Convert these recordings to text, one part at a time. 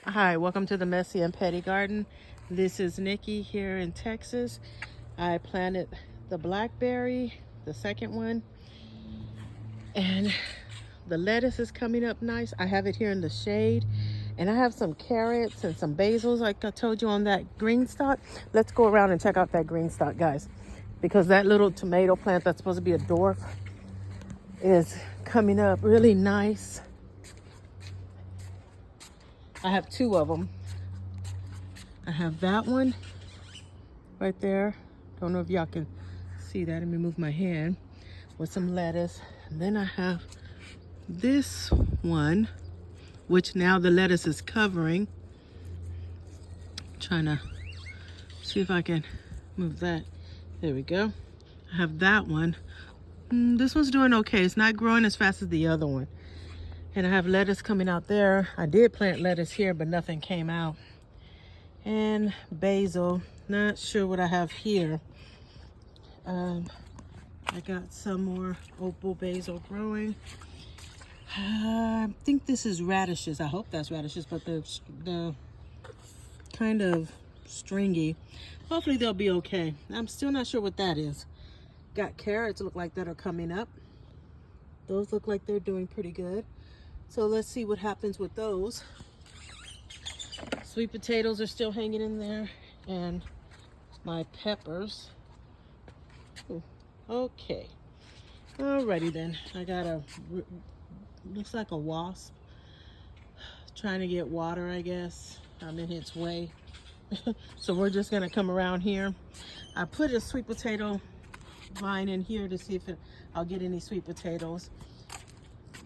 Hi, welcome to the Messy and Petty Garden. This is Nikki here in Texas. I planted the blackberry, the second one, and the lettuce is coming up nice. I have it here in the shade, and I have some carrots and some basils like I told you on that green stalk. Let's go around and check out that green stalk, guys, because that little tomato plant that's supposed to be a dwarf is coming up really nice. I have two of them. I have that one right there. Don't know if y'all can see that. Let me move my hand with some lettuce. And then I have this one, which now the lettuce is covering. Trying to see if I can move that. There we go. I have that one. This one's doing okay. It's not growing as fast as the other one. And I have lettuce coming out there. I did plant lettuce here, but nothing came out. And basil. Not sure what I have here. I got some more opal basil growing. I think this is radishes. I hope that's radishes, but the kind of stringy. Hopefully they'll be okay. I'm still not sure what that is. Got carrots look like that are coming up. Those look like they're doing pretty good. So let's see what happens with those. Sweet potatoes are still hanging in there, and my peppers. Ooh, okay. Alrighty then. I got looks like a wasp trying to get water, I guess. I'm in its way. So we're just gonna come around here. I put a sweet potato vine in here to see if I'll get any sweet potatoes.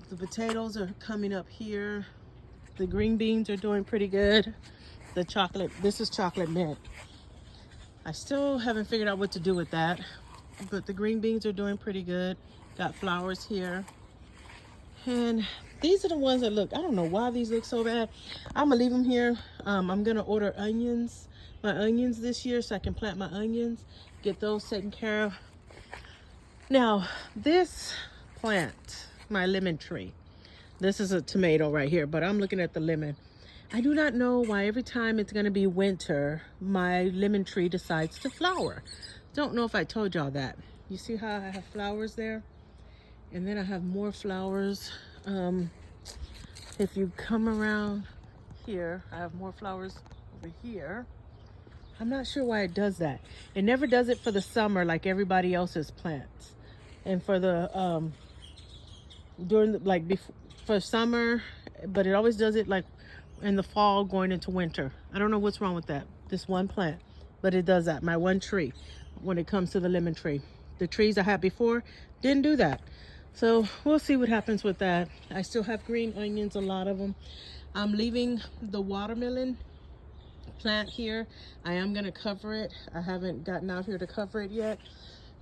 The potatoes are coming up here. The green beans are doing pretty good. The chocolate, this is chocolate mint. I still haven't figured out what to do with that, but the green beans are doing pretty good. Got flowers here. And these are the ones that look, I don't know why these look so bad. I'm gonna leave them here. I'm gonna order onions, my onions this year, so I can plant my onions, get those taken care of. Now, this plant, my lemon tree, this is a tomato right here, but I'm looking at the lemon. I do not know why every time it's gonna be winter, my lemon tree decides to flower. Don't know if I told y'all that. You see how I have flowers there? And then I have more flowers. If you come around here, I have more flowers over here. I'm not sure why it does that. It never does it for the summer like everybody else's plants. And for the, during the, like before, for summer, but it always does it like in the fall going into winter. I don't know what's wrong with that. This one plant, but it does that. My one tree, when it comes to the lemon tree. The trees I had before didn't do that. So we'll see what happens with that. I still have green onions, a lot of them. I'm leaving the watermelon plant here. I am gonna cover it. I haven't gotten out here to cover it yet.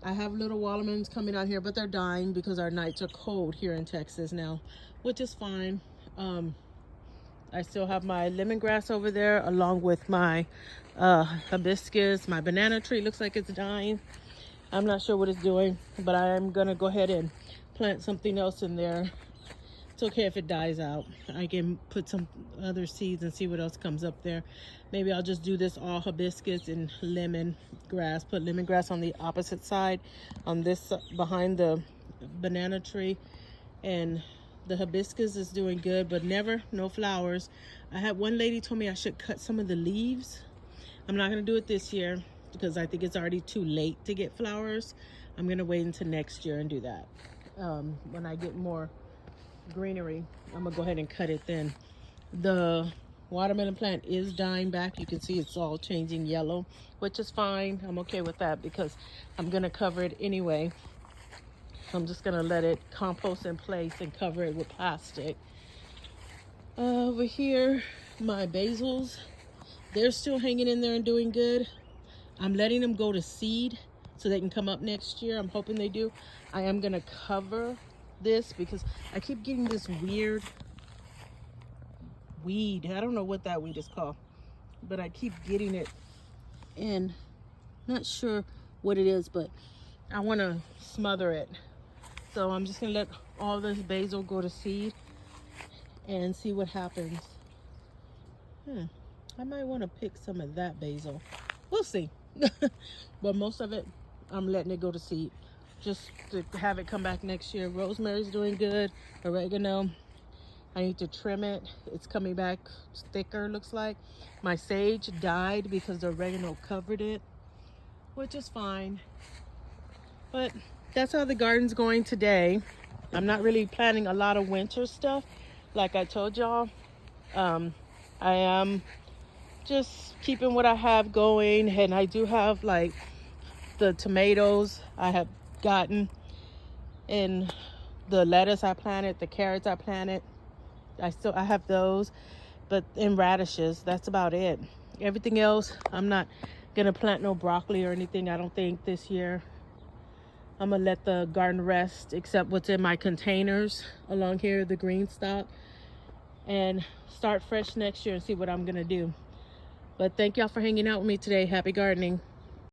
I have little watermelons coming out here, but they're dying because our nights are cold here in Texas now, which is fine. I still have my lemongrass over there along with my hibiscus. My banana tree looks like it's dying. I'm not sure what it's doing, but I'm gonna go ahead and plant something else in there. It's okay if it dies out. I can put some other seeds and see what else comes up there. Maybe I'll just do this all hibiscus and lemongrass. Put lemongrass on the opposite side, on this behind the banana tree. And the hibiscus is doing good, but no flowers. I had one lady told me I should cut some of the leaves. I'm not gonna do it this year because I think it's already too late to get flowers. I'm gonna wait until next year and do that. When I get more greenery, I'm gonna go ahead and cut it then. The watermelon plant is dying back. You can see it's all changing yellow, which is fine. I'm okay with that because I'm gonna cover it anyway. I'm just gonna let it compost in place and cover it with plastic. Over here, my basils, they're still hanging in there and doing good. I'm letting them go to seed so they can come up next year. I'm hoping they do. I am gonna cover this because I keep getting this weird weed. I don't know what that weed is called, but I keep getting it and not sure what it is, but I want to smother it. So I'm just gonna let all this basil go to seed and see what happens. I might want to pick some of that basil. We'll see. But most of it, I'm letting it go to seed, just to have it come back next year. Rosemary's doing good. Oregano, I need to trim it. It's coming back thicker, looks like. My sage died because the oregano covered it, which is fine. But that's how the garden's going today. I'm not really planning a lot of winter stuff. Like I told y'all, I am just keeping what I have going. And I do have like the tomatoes I have gotten, and the lettuce I planted, the carrots I planted. I have those, but in radishes, that's about it. Everything else, I'm not gonna plant no broccoli or anything, I don't think, this year. I'm gonna let the garden rest, except what's in my containers along here, the green stock, and start fresh next year and see what I'm gonna do. But thank y'all for hanging out with me today. Happy gardening.